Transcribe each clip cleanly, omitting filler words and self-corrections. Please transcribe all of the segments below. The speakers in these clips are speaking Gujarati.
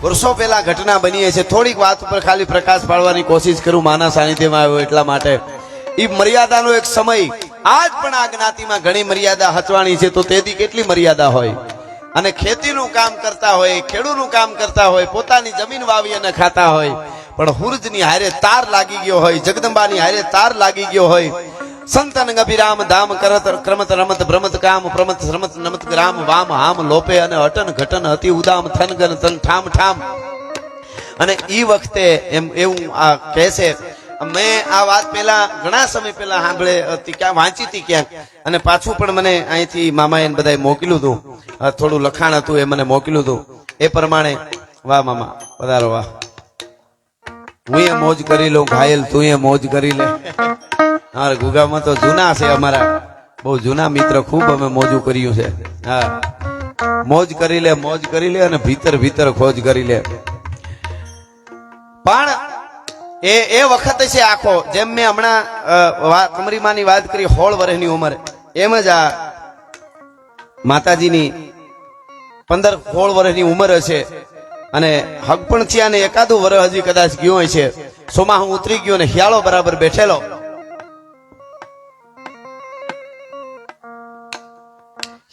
વર્ષો પહેલા ઘટના બની છે. થોડીક વાત ઉપર ખાલી પ્રકાશ પાડવાની કોશિશ કરું, માના સાનિધ્યમાં આવ્યો એટલા માટે. એ મર્યાદાનો એક સમય, આજ પણ આ જ્ઞાતિમાં ઘણી મર્યાદા હચવાણી છે, તો તેથી કેટલી મર્યાદા હોય. અને ખેતીનું કામ કરતા હોય, ખેડૂતનું કામ કરતા હોય, પોતાની જમીન વાવી અને ખાતા હોય, પણ હુરજની હારે તાર લાગી ગયો હોય, જગદંબાની હારે તાર લાગી ગયો હોય. સંતન ગભીરામ ધામ કરત ક્રમત રમત ભ્રમત કામ પ્રમત શ્રમત નમત ગ્રામ વામ હામ લોપે અને અટન ઘટન અતિ ઉદામ થન ગન તન ઠામ ઠામ. અને ઈ વખતે એમ એવું આ કહે છે, મેં આ વાત પેલા ઘણા સમય પેલા સાંભળે હતી, ક્યાં વાંચી હતી ક્યાંક, અને પાછું પણ મને અહીંથી મામાએ બધાએ મોકલ્યું હતું, થોડું લખાણ હતું એ મને મોકલ્યું હતું. એ પ્રમાણે વાહ મામા પધારો, વાહ. હું એ મોજ કરી લઉં ઘાયલ, તું એ મોજ કરી લે. અમારા ગુગામાં તો જૂના છે, અમારા બહુ જૂના મિત્ર, ખૂબ અમે મોજું કર્યું છે. હા, મોજ કરી લે, મોજ કરી લે, અને ભીતર ભીતર ખોજ કરી લે. પણ એ વખત છે આખો, જેમ મેં હમણાં કમરીમાની વાત કરી 16 વર્ષની ઉંમર, એમ જ આ માતાજીની 15-16 વર્ષની ઉંમર હશે. અને હક પણ થયા ને એકાદું વર્ષ હજી કદાચ ગયો હોય છે. સોમાં હું ઉતરી ગયો ને હિયાળો બરાબર બેઠેલો.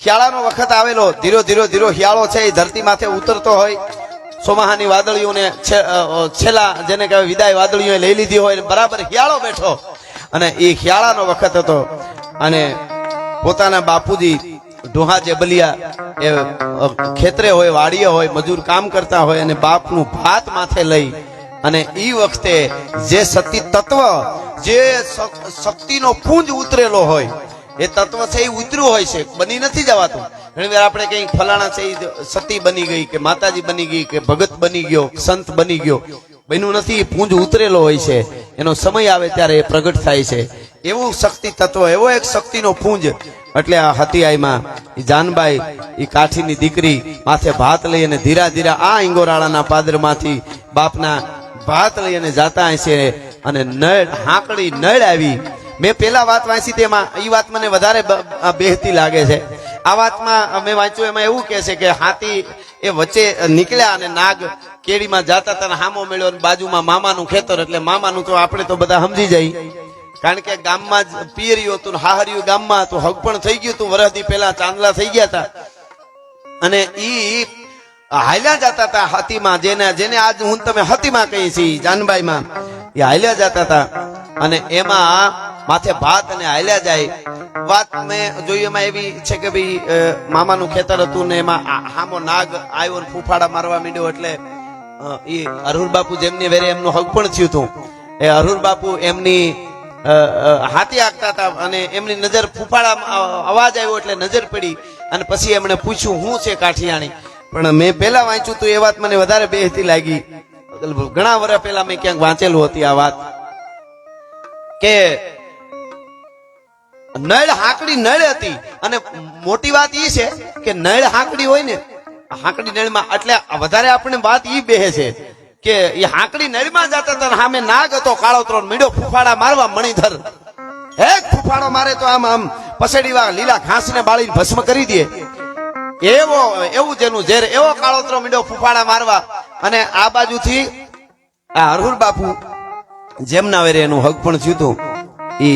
શિયાળાનો વખત આવેલો, ધીરો ધીરો ધીરો શિયાળો છે એ ધરતી માથે ઉતરતો હોય. સોમાહાની વાદળીઓને છેલ્લા જેને કહેવાય વિદાય વાદળીઓ લઈ લીધી હોય, બરાબર શિયાળો બેઠો. અને એ શિયાળાનો વખત હતો, અને પોતાના બાપુજી ડોહા જે બલિયા એ ખેતરે હોય, વાડીએ હોય, મજૂર કામ કરતા હોય, અને બાપનું ભાત માથે લઈ અને ઈ વખતે જે સતી તત્વ, જે શક્તિનો પુંજ ઉતરેલો હોય, એ તત્વ છે એ ઉતર્યું હોય છે, બની નથી જવાતું. ઘણી વાર આપણે કઈ ફલાણા છે સતી બની ગઈ, કે માતાજી બની ગઈ, કે ભગત બની ગયો, સંત બની ગયો, બન્યું નથી. પુંજ ઉતરેલો હોય છે, એનો સમય આવે ત્યારે એ પ્રગટ થાય છે. એવું શક્તિ તત્વ, એવો એક શક્તિનો પુંજ. એટલે આ હતિયાઈમાં જાનબાઈ, એ કાઠીની દીકરી, માથે ભાત લઈ અને ધીરા ધીરા આ ઈંગોરાળાના પાદરમાંથી બાપના ભાત લઈ અને જાતા છે. અને નળ હાંકડી નળ આવી. મેં પેલા વાત વાંચી તેમાં એ વાત મને વધારે બેહતી લાગે છે. આ વાતમાં મેં વાંચ્યું, એમાં એવું કહે છે કે હાથી એ વચ્ચે નીકળ્યા અને નાગ કેડીમાં જાતા હતા, હામો મળ્યો, બાજુમાં મામાનું ખેતર. એટલે મામાનું તો આપણે તો બધા સમજી જાય, કારણ કે ગામમાં જ પિયર્યું હતું, હાહર્યું ગામમાં હતું, હગ પણ થઈ ગયું હતું. વરસથી પેલા ચાંદલા થઈ ગયા હતા, અને ઈ હાલ્યા જતા હતા હાથીમાં, જેને આજ હું તમે હાથીમાં કહી છી, જાનબાઈમાં, એ હાલ્યા જતા હતા. અને એમાં માથે ભાત અને હાલ્યા જાય. વાત મેં જોઈ એમાં એવી છે કે ભાઈ મામાનું ખેતર હતું ને એમાં હામો નાગ આવ્યો ને ફૂફાડા મારવા માંડ્યો. એટલે એ અરુર બાપુ જેમની વેરે એમનું હગ પણ થયું હતું. એ અરુર બાપુ એમની હાથી હાંકતા હતા, અને એમની નજર ફૂફાડા અવાજ આવ્યો એટલે નજર પડી. અને પછી એમણે પૂછ્યું શું છે કાઠિયાણી. પણ મેં પેલા વાંચ્યું હતું, એ વાત મને વધારે બેહતી લાગી. ઘણા વર્ષ પહેલા મેં ક્યાંક વાંચેલું હતી આ વાત, કે નળ હાંકડી નળ હતી. અને મોટી વાત એ છે કે નળ હાંકડી હોય ને, હાંકડી નળમાં, એટલે વધારે આપણે વાત ઈ બેહે છે કે એ હાંકડી નળમાં જતા હતા, સામે નાગ હતો કાળોતરો, મીડો ફૂફાડા મારવા મણિધર. એક ફૂફાડો મારે તો આમ પસેડી લીલા ઘાસને બાળીને ભસ્મ કરી દે, એવું જેનું ઝેર, એવો કાળોતરો મીડો ફૂફાડા મારવા. અને આ બાજુથી આ હરહુર બાપુ જેમના વેરે એનું હક પણ થયું હતું, એ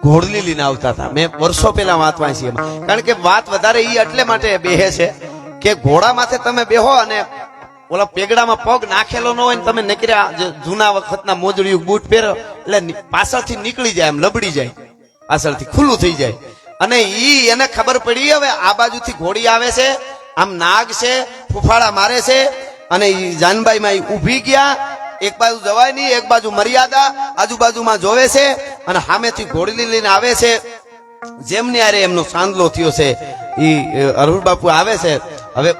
ઘોડલી લઈને આવતા હતા. મેં વર્ષો પહેલા વાત વાંચી એમાં, કારણ કે વાત વધારે ઈ એટલે માટે બેહે છે કે ઘોડા માથે તમે બેહો અને ઓલા પેગડામાં પગ નાખેલો ન હોય ને તમે નીકળ્યા, જૂના વખતના મોજડિયું બૂટ પહેરો એટલે પાછળથી નીકળી જાય, એમ લબડી જાય, પાછળથી ખુલ્લું થઈ જાય. અને ઈ એને ખબર પડી, હવે આ બાજુથી ઘોડી આવે છે, આમ નાગ છે, ફૂફાડા મારે છે. અને ઈ જાનબાઈમાં ઊભી ગયા. એક બાજુ જવાય નહીં, એક બાજુ મર્યાદા, આજુબાજુમાં જોવે છે, અને સામેથી ઘોડી લઈને આવે છે. જેમની આરે એમનો સાંદલો થયો છે, ઈ અરુર બાપુ આવે છે. હવે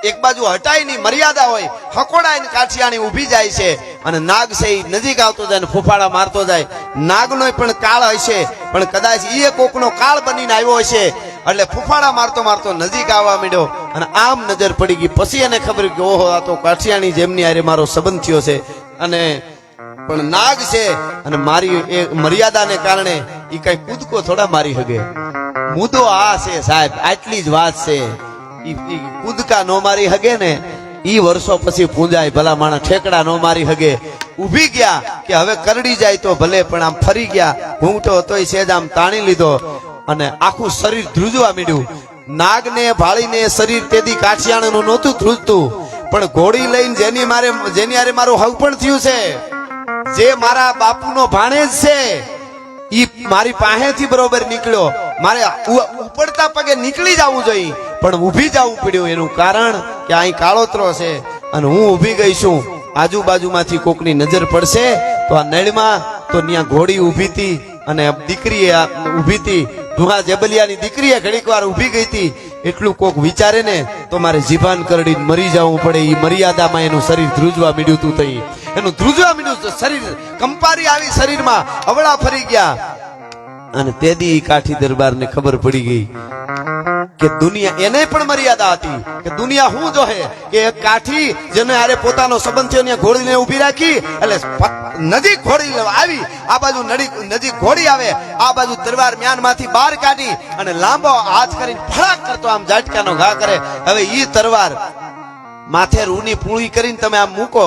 એક બાજુ હટાય નહીં, મર્યાદા હોય, હકોડાય ને કાઠિયાણી ઊભી જાય છે. અને નાગ છે એ નજીક આવતો જાય ને ફૂફાડા મારતો જાય. નાગનો પણ કાળ હશે, પણ કદાચ એ કોકનો કાળ બનીને આવ્યો હશે. એટલે ફૂફાડા મારતો મારતો નજીક આવવા માંડ્યો, અને આમ નજર પડી ગઈ. પછી એને ખબર કે ઓહો, આ તો કાઠિયાણી જેમની આરે મારો સંબંધ થયો છે. અને પણ નાગ છે, અને મારી એ મર્યાદાને કારણે એ કઈ કૂદકો થોડા મારી શકે. મુદ્દો આ છે સાહેબ, આટલી જ વાત છે. કૂદકા નો મારી હગે ને, ઈ વર્ષો પછી પૂંજાય ભલા માણસ ઠેકડા નો મારી હગે ઊભી ગયા કે હવે કરડી જાય તો ભલે પણ આમ ફરી ગયા ઘૂંટો તોય સેજ આમ તાણી લીધો અને આખું શરીર ધ્રુજવા માંડ્યું નાગને ભાળીને શરીર તેદી કાઠિયાણનું નહોતું ધ્રુજતું પણ ઘોડી લઈને જેની હારે મારું હવપણ થયું છે જે મારા બાપુનો ભાણેજ છે ઈ મારી પાસેથી બરોબર નીકળ્યો મારે ઉપડતા પગે નીકળી જવું જોઈએ પણ ઊભી જવું પડ્યું એનું કારણ કે અહીં કાળોતરો છે અને હું ઊભી ગઈ છું આજુબાજુમાંથી કોકની નજર પડશે તો આ નળમાં તો ત્યાં ઘોડી ઊભી હતી અને દીકરી ઊભી હતી દુહા જેબલિયાની દીકરીએ ઘડીક વાર ઊભી ગઈ હતી એટલું કોક વિચારે ને તો મારે જીભાન કરડીને મરી જવું પડે એ મર્યાદામાં એનું શરીર ધ્રુજવા મીડ્યું તું તઈ એનું ધ્રુજવા મીડ્યું શરીર કંપારી આવી શરીરમાં અવળા ફરી ગયા અને તેદી કાઠી દરબારને ખબર પડી ગઈ કે દુનિયા એને પણ મર્યાદા હતી કે દુનિયા હું જોહે કે એક કાઠી જેને આરે પોતાનો સંબંધ થયો ને ઘોડીને ઊભી રાખી એટલે નજીક ઘોડી આવી આ બાજુ નજીક ઘોડી આવે આ બાજુ તલવાર મ્યાનમાંથી બહાર કાઢી અને લાંબો હાથ કરીને ફળાક કરતો આમ ઝાટકાનો ઘા કરે હવે ઈ તલવાર માથે રૂની પૂળી કરીને તમે આમ મૂકો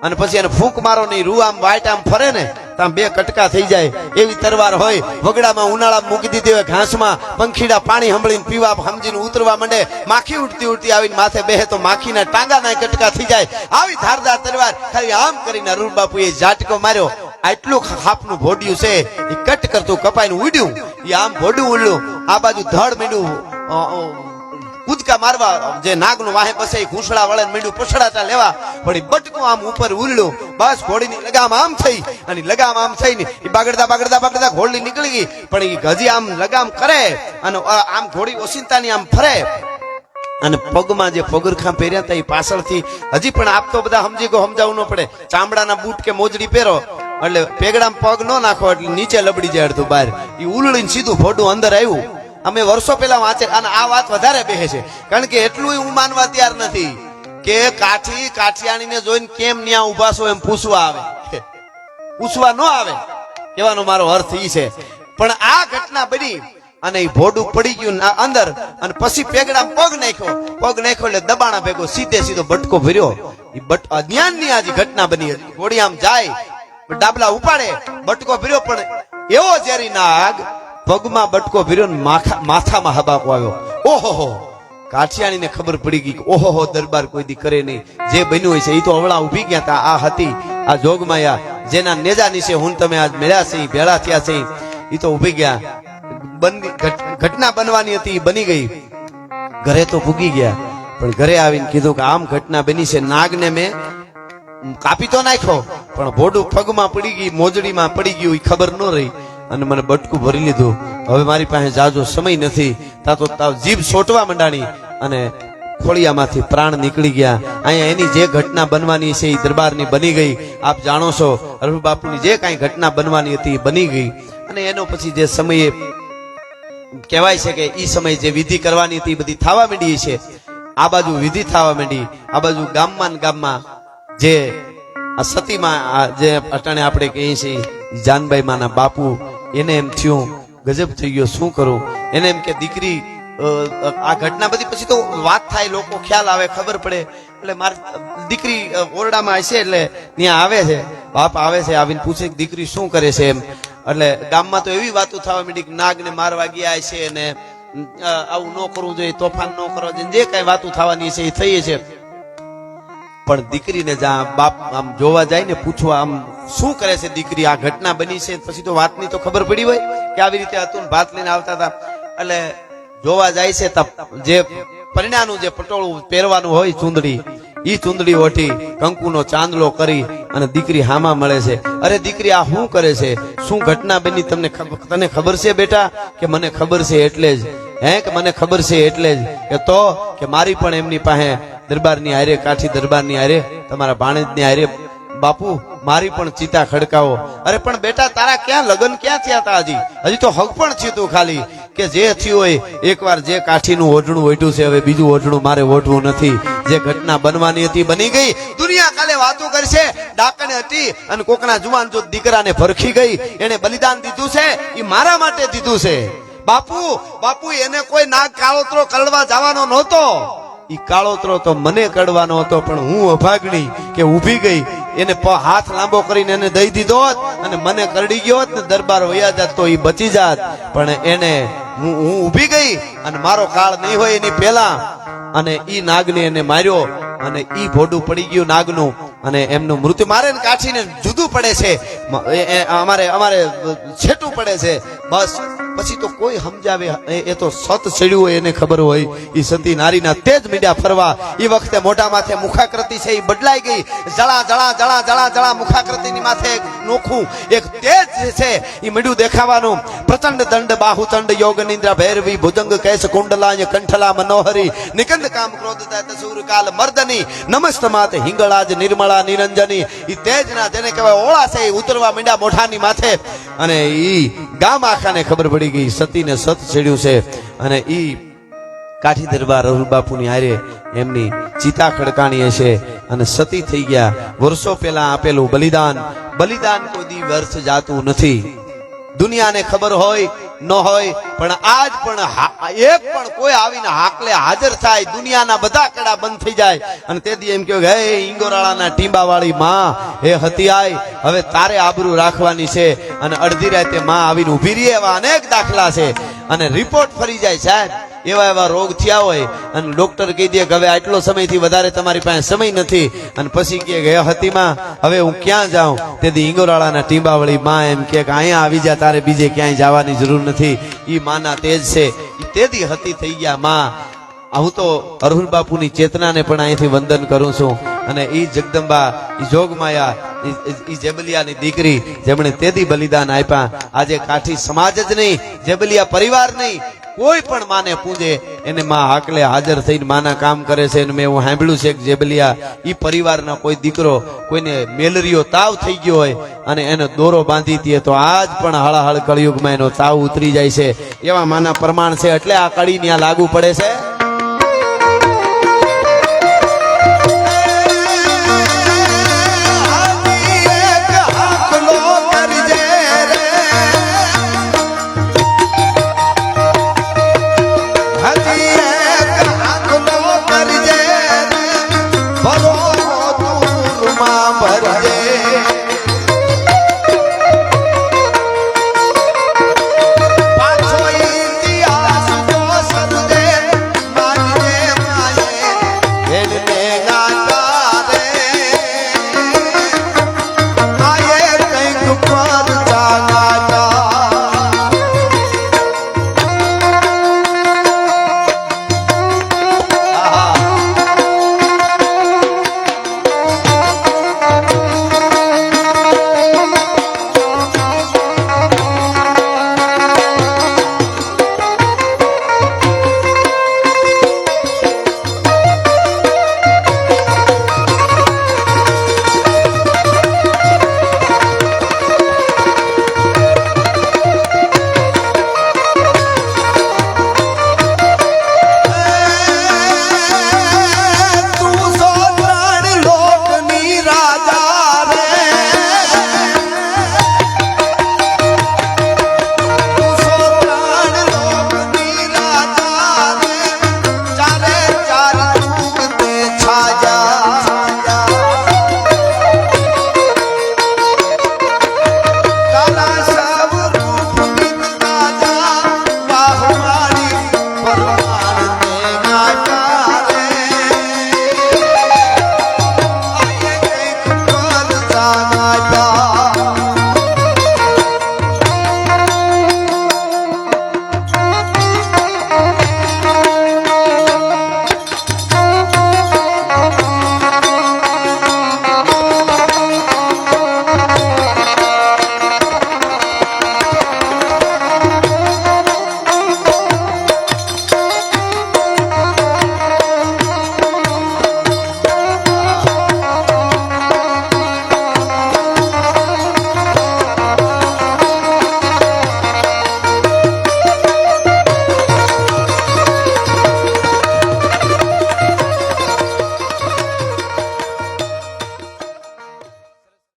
અને પછી એને ફૂંક મારો નહીં રૂ આમ વાઈટ આમ ફરે ને તો બે કટકા થઈ જાય એવી તરવાર હોય વગડામાં ઉનાળામાં મૂકી દીધી હોય ઘાસમાં પંખીડા પાણી હંભળીને પીવા સમજીને ઉતરવા માંડે માખી ઉડતી આવીને માથે બેહે તો માખીના ટાંગાના કટકા થઈ જાય આવી ધારદાર તરવાર ખાલી આમ કરીને અરુણ બાપુએ ઝાટકો માર્યો આટલું ખાપનું ભોડ્યું છે એ કટ કરતું કપાઈને ઉડ્યું એ આમ ભોડું ઉડ્યું આ બાજુ ધડ મીંડું કૂદકા મારવા જે નાગનું વાહે બસે ઘૂંસડા વળે મીંડું પછડાટા લેવા પણ બટકું આમ ઉપર ઉરડ્યું બસ ઘોડીની લગામ આમ થઈ અને લગામ આમ થઈને એ બાગડતા ઘોડી નીકળી ગઈ પણ એ હજી આમ લગામ કરે અને આમ ઘોડી ઓસિંતાની આમ ફરે અને પગમાં જે પગરખાં પહેર્યા હતા એ પાછળથી હજી પણ આપ તો બધા સમજી ગયો સમજાવવું ન પડે ચામડાના બૂટ કે મોજડી પહેરો એટલે પેગડામાં પગ ન નાખો એટલે નીચે લબડી જાય અડધું બહાર એ ઉલળીને સીધું ભોડું અંદર આવ્યું અમે વર્ષો પહેલા વાંચે અને આ વાત વધારે બેહે છે કારણ કે એટલું હું માનવા તૈયાર નથી કે કાઠિયાણીને જોઈને કેમ ન્યા ઉભા છો એમ પૂછવા ન આવે કહેવાનો મારો અર્થ ઈ છે પણ આ ઘટના બની અને એ ભોડું પડી ગયું અંદર અને પછી પેગડા પગ નાખ્યો એટલે દબાણા ભેગો સીધો બટકો ભર્યો એ અજ્ઞાનની આ ઘટના બની હતી ઘોડી આમ જાય ડાબલા ઉપાડે બટકો ભર્યો પણ એવો ઝેરી નાગ પગમાં બટકો ભર્યો ને માથામાં હબાકો આવ્યો ઓહો કાઠિયાણીને ખબર પડી ગઈ ઓહો દરબાર કોઈ દી કરે નહીં જે બન્યું હોય છે એ તો અવળા ઉભી ગયા હતા આ હતી આ જોગમાયા જેના નેજા નીચે હું તમે આજ મળ્યા છે ભેળા થયા છે એ તો ઉભી ગયા ઘટના બનવાની હતી બની ગઈ ઘરે તો ભૂગી ગયા પણ ઘરે આવીને કીધું કે આમ ઘટના બની છે નાગને મેં કાપી તો નાખ્યો પણ ભોડું પગમાં પડી ગઈ મોજડીમાં પડી ગયું એ ખબર ન રહી અને મને બટકું ભરી લીધું હવે મારી પાસે જાજો સમય નથી તા તો જીભ સોટવા માંડાણી અને ખોળિયામાંથી પ્રાણ નીકળી ગયા અહીંયા એની જે ઘટના બનવાની છે એ દરબારની બની ગઈ આપ જાણો છો અરુણ બાપુની જે કાંઈ ઘટના બનવાની હતી એ બની ગઈ અને એનો પછી જે સમયે કહેવાય છે કે એ સમયે જે વિધિ કરવાની હતી એ બધી થવા માંડી છે આ બાજુ વિધિ થવા માંડી આ બાજુ ગામમાં જે આ સતીમાં જે અટાણે આપણે કહીએ છીએ જાનબાઈ માના બાપુ એને એમ થયું ગજબ થઈ ગયો શું કરું એને એમ કે દીકરી આ ઘટના બધી પછી તો વાત થાય લોકો ખ્યાલ આવે ખબર પડે એટલે મારી દીકરી ઓરડામાં હશે એટલે ત્યાં આવે છે બાપ આવે છે આવીને પૂછે કે દીકરી શું કરે છે એમ એટલે ગામમાં તો એવી વાતો થવા માંડી કે નાગને મારવા ગયા છે ને આવું ન કરવું જોઈએ તોફાન ન કરવા જોઈએ જે કઈ વાતો થવાની છે એ થઈ છે પણ દીકરીને જ્યાં બાપ આમ જોવા જાય ને પૂછવા આમ શું કરે છે દીકરી આ ઘટના બની છે પછી તો વાતની તો ખબર પડી હોય કે આવી રીતે હતું ભાત લઈને આવતા હતા એટલે જોવા જાય છે જે પરિણાનું જે પટોળું પહેરવાનું હોય ચૂંદડી ઈ ચૂંદડી ઓઠી કંકુનો ચાંદલો કરી અને દીકરી હામા મળે છે અરે દીકરી આ શું કરે છે શું ઘટના બની તને ખબર છે બેટા કે મને ખબર છે એટલે જ કે મને ખબર છે એટલે જ કે તો કે મારી પણ એમની પાસે દરબારની હારે કાઠી દરબારની હારે તમારા ભાણેજની હારે બાપુ મારી પણ ચિતા ખડકાવો અરે પણ બેટા તારા ક્યાં લગ્ન ક્યાં થયા હતા હજી તો હક પણ થયું તું ખાલી કે જે થયું હોય એકવાર જે કાઠીનું ઓઢણું ઓઢ્યું છે હવે બીજું ઓઢણું મારે ઓઢવું નથી જે ઘટના બનવાની હતી બની ગઈ દુનિયા કાલે વાતો કરશે ડાકણે હતી અને કોકના જુવાન જો દીકરાને ભરખી ગઈ એને બલિદાન દીધું છે એ મારા માટે દીધું છે બાપુ એને કોઈ નાગ કાળોતરો કરડવા જવાનો નહોતો ઈ કાળોતરો તો મને કડવાનો હતો, પણ હું અભાગણી કે ઊભી ગઈ એને હાથ લાંબો કરીને એને દઈ દીધો હોત અને મને કરડી ગયો હોત ને દરબાર વયા જાત તો ઈ બચી જાત. પણ એને હું ઊભી ગઈ અને મારો કાળ નહીં હોય એની પહેલા અને ઈ નાગને એને માર્યો અને ઈ ભોડું પડી ગયું નાગનું અને એમનું મૃત્યુ મારે ને કાઠીને જુદું પડે છે, અમારે છેટું પડે છે. બસ પછી તો કોઈ સમજાવે એ તો સત ચડ્યું હોય એને ખબર હોય. ઈ સતી નારીના તેજ મીડ્યા ફરવા. ઈ વખતે મોઢા માથે મુખાકૃતિ છે ઈ બદલાઈ ગઈ. જળા જળા જળા જળા જળા મુખાકૃતિની માથે એક નોખું એક તેજ છે ઈ મીડું દેખાવાનું. પ્રચંડ દંડ બાહુચંડ યોગ નિંદ્રા ભૈરવી ભુજંગ કેશ કુંડલાય કંઠલા મનોહરી નિકંદ કામ ક્રોધ દૈત સૂર કાલ મર્દની નમસ્ત માતે હિંગળાજ નિર્મળા નિરંજની. ઈ તેજના જેને કહેવાય ઓળા છે ઈ ઉતરવા મીંડા મોઢાની માથે અને ઈ ગામ આખાને ખબર પડી ગઈ સતીને સત છેડ્યું છે. અને ઈ કાઠી દરબાર અરુલ બાપુની હારે એમની ચિતા ખડકાણી હશે અને સતી થઈ ગયા. વર્ષો પહેલા આપેલું બલિદાન કોઈ દી વ્યર્થ જાતું નથી. દુનિયાને ખબર હોય ન હોય પણ આજ પણ એક પણ કોઈ આવીને હાકલે હાજર થાય દુનિયાના બધા કડા બંધ થઈ જાય અને તેથી એમ કહ્યું હે ઈંગોરાળાના ટીંબા વાળી માં હે હતિયાય હવે તારે આબરૂ રાખવાની છે. અને અડધી રાતે માં આવીને ઉભી રહી એવા અનેક દાખલા છે. અને રિપોર્ટ ફરી જાય સાહેબ એવા રોગ થયા હોય અને ડોક્ટર કહી દે કે હવે આટલો સમયથી વધારે તમારી પાસે સમય નથી અને પછી કહે હે હતીમાં હવે હું ક્યાં જાઉં. તેથી ઈંગોરાળાના ટીંબાવળી માં એમ કે અહીંયા આવી જા તારે બીજે ક્યાંય જવાની જરૂર નથી. ઈ માના તેજ છે ઈ તેદી હતી થઈ ગયા માં. હું તો અરુલ બાપુની ચેતનાને પણ અહીંથી વંદન કરું છું. અને ઈ જગદંબા ઈ જોગમાયા ઈ જેબલિયાની દીકરી જેમણે તેદી બલિદાન આપ્યા. આજે કાઠી સમાજ જ નહીં જેબલિયા પરિવાર નહીં કોઈ પણ માને પૂજે એને માં હાકલે હાજર થઈને માના કામ કરે છે. અને મેં એવું સાંભળ્યું છે કે જેબલિયા ઈ પરિવારના કોઈ દીકરો કોઈને મેલેરિયો તાવ થઈ ગયો હોય અને એને દોરો બાંધી દે તો આજ પણ હળાહળ કળિયુગમાં એનો તાવ ઉતરી જાય છે. એવા માના પ્રમાણ છે એટલે આ કડી ત્યાં લાગુ પડે છે.